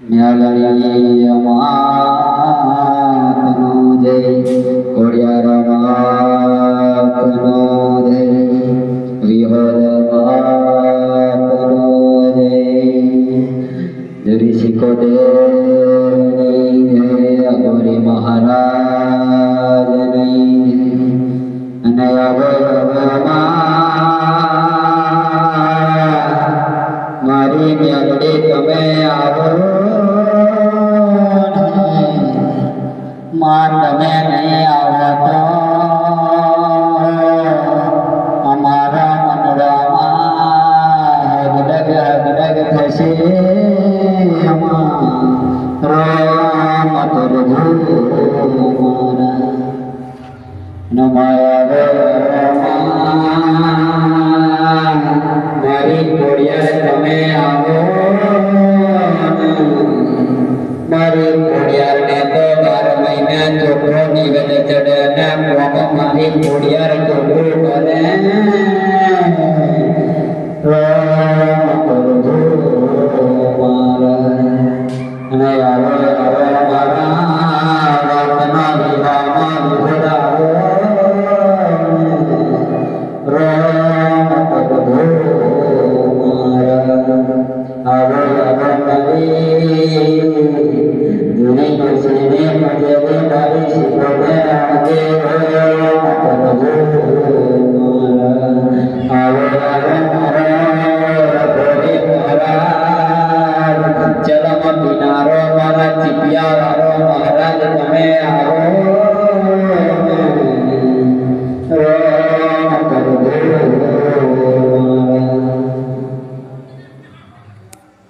મ્યાલણી અમાતનો જય ખોડિયાર માતનો જય વિહોદ માતનો જય ઋષિકો દેવની જય અઘોરી મહારાજની જય અને મારી મ્યાલડી તમે આવો માં તમે નહીં આવો તો અમારા મનડામાં ગડગ થશે રામ તરજુ મારી ખોડિયાર તમે આવો મારી ખોડિયાર ને તો 12 મહિના ચોખ્ખો નિવેદ ચડે અને મારી ખોડિયાર ચોખ્ખું કરે અને આવો મારા વાતના વિવાહમાં વિભોડાવો આવો મારી